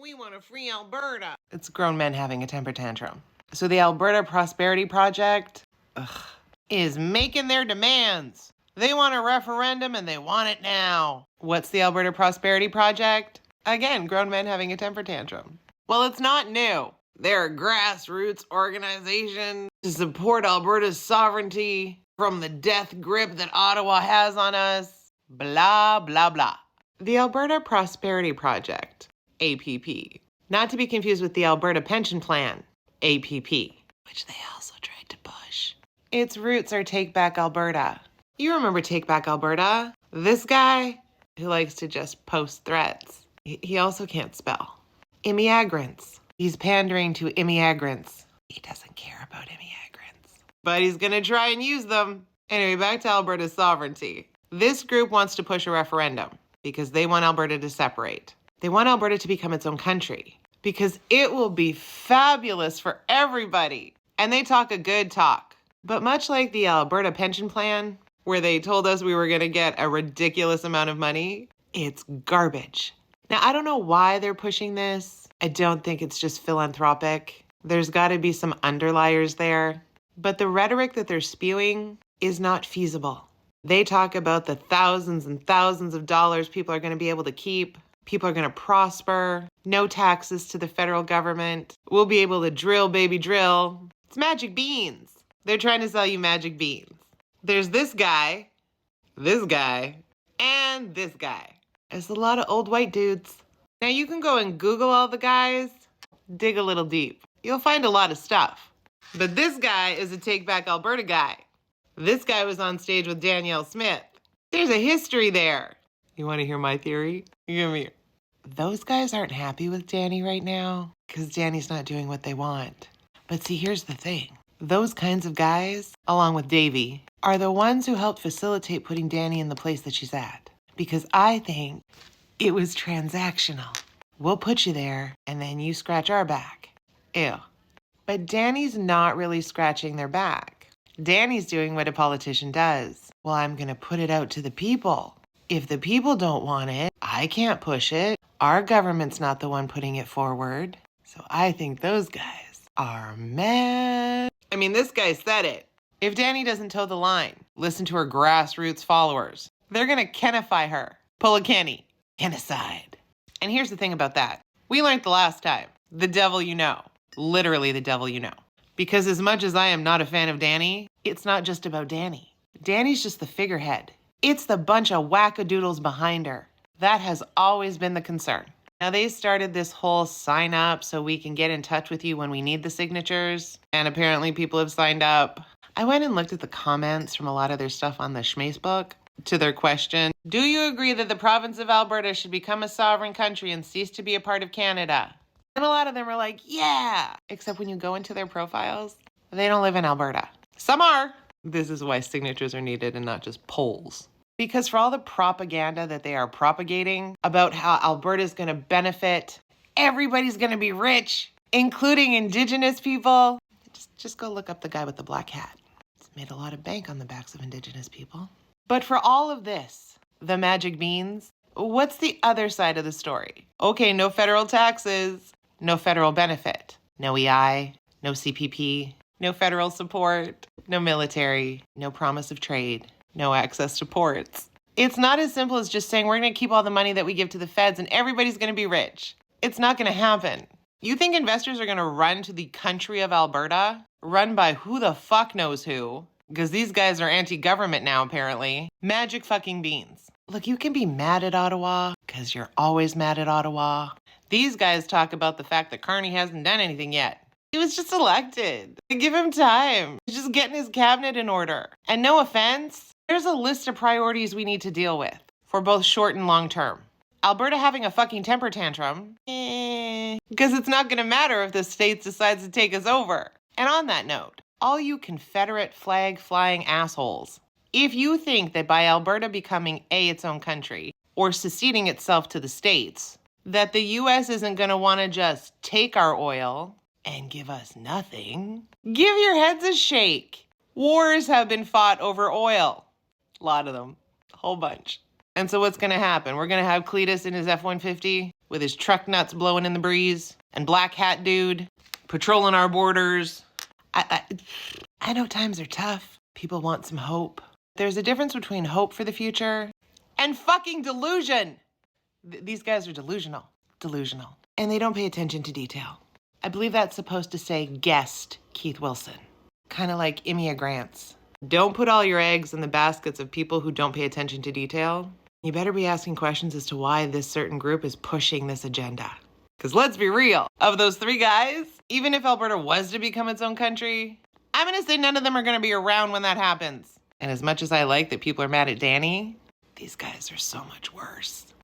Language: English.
We want to free Alberta. It's grown men having a temper tantrum. So the Alberta Prosperity Project is making their demands. They want a referendum and they want it now. What's the Alberta Prosperity Project? Again, grown men having a temper tantrum. Well, it's not new. They're a grassroots organization to support Alberta's sovereignty from the death grip that Ottawa has on us. Blah, blah, blah. The Alberta Prosperity Project, APP. Not to be confused with the Alberta Pension Plan, APP, which they also tried to push. Its roots are Takeback Alberta. You remember Takeback Alberta? This guy who likes to just post threats. He also can't spell. Imiagrants. He's pandering to Imiagrants. He doesn't care about Imiagrants. But he's gonna try and use them. Anyway, back to Alberta's sovereignty. This group wants to push a referendum because they want Alberta to separate. They want Alberta to become its own country because it will be fabulous for everybody. And they talk a good talk. But much like the Alberta Pension Plan, where they told us we were going to get a ridiculous amount of money, it's garbage. Now, I don't know why they're pushing this. I don't think it's just philanthropic. There's got to be some underliers there. But the rhetoric that they're spewing is not feasible. They talk about the thousands and thousands of dollars people are going to be able to keep. People are going to prosper. No taxes to the federal government. We'll be able to drill, baby, drill. It's magic beans. They're trying to sell you magic beans. There's this guy, and this guy. There's a lot of old white dudes. Now you can go and Google all the guys, dig a little deep. You'll find a lot of stuff. But this guy is a Takeback Alberta guy. This guy was on stage with Danielle Smith. There's a history there. You want to hear my theory? Come here. Those guys aren't happy with Danny right now because Danny's not doing what they want. But see, here's the thing. Those kinds of guys, along with Davey, are the ones who helped facilitate putting Danny in the place that she's at. Because I think it was transactional. We'll put you there, and then you scratch our back. Ew. But Danny's not really scratching their back. Danny's doing what a politician does. Well, I'm going to put it out to the people. If the people don't want it, I can't push it. Our government's not the one putting it forward. So I think those guys are mad. I mean, this guy said it. If Danny doesn't toe the line, listen to her grassroots followers. They're going to Kenify her. Pull a Kenny. Kennicide. And here's the thing about that. We learned the last time. The devil you know. Literally the devil you know. Because as much as I am not a fan of Danny, it's not just about Danny. Danny's just the figurehead. It's the bunch of wackadoodles behind her. That has always been the concern. Now, they started this whole sign up so we can get in touch with you when we need the signatures. And apparently people have signed up. I went and looked at the comments from a lot of their stuff on the Schmacebook to their question, do you agree that the province of Alberta should become a sovereign country and cease to be a part of Canada? And a lot of them were like, yeah. Except when you go into their profiles, they don't live in Alberta. Some are. This is why signatures are needed and not just polls. Because for all the propaganda that they are propagating about how Alberta is going to benefit, everybody's going to be rich, including Indigenous people. Just go look up the guy with the black hat. He's made a lot of bank on the backs of Indigenous people. But for all of this, the magic beans, what's the other side of the story? Okay, no federal taxes, no federal benefit, no EI, no CPP, no federal support, no military, no promise of trade. No access to ports. It's not as simple as just saying we're going to keep all the money that we give to the feds and everybody's going to be rich. It's not going to happen. You think investors are going to run to the country of Alberta? Run by who the fuck knows who? Because these guys are anti-government now, apparently. Magic fucking beans. Look, you can be mad at Ottawa because you're always mad at Ottawa. These guys talk about the fact that Carney hasn't done anything yet. He was just elected. Give him time. He's just getting his cabinet in order. And no offense, there's a list of priorities we need to deal with for both short and long term. Alberta having a fucking temper tantrum, because it's not going to matter if the state decides to take us over. And on that note, all you Confederate flag flying assholes, if you think that by Alberta becoming its own country or seceding itself to the states, that the U.S. isn't going to want to just take our oil and give us nothing, give your heads a shake. Wars have been fought over oil. A lot of them. A whole bunch. And so what's going to happen? We're going to have Cletus in his F-150 with his truck nuts blowing in the breeze, and Black Hat Dude patrolling our borders. I know times are tough. People want some hope. There's a difference between hope for the future and fucking delusion. These guys are delusional. And they don't pay attention to detail. I believe that's supposed to say guest Keith Wilson. Kind of like Imiagrants. Don't put all your eggs in the baskets of people who don't pay attention to detail. You better be asking questions as to why this certain group is pushing this agenda. Because let's be real, of those 3 guys, even if Alberta was to become its own country, I'm going to say none of them are going to be around when that happens. And as much as I like that people are mad at Danny, these guys are so much worse.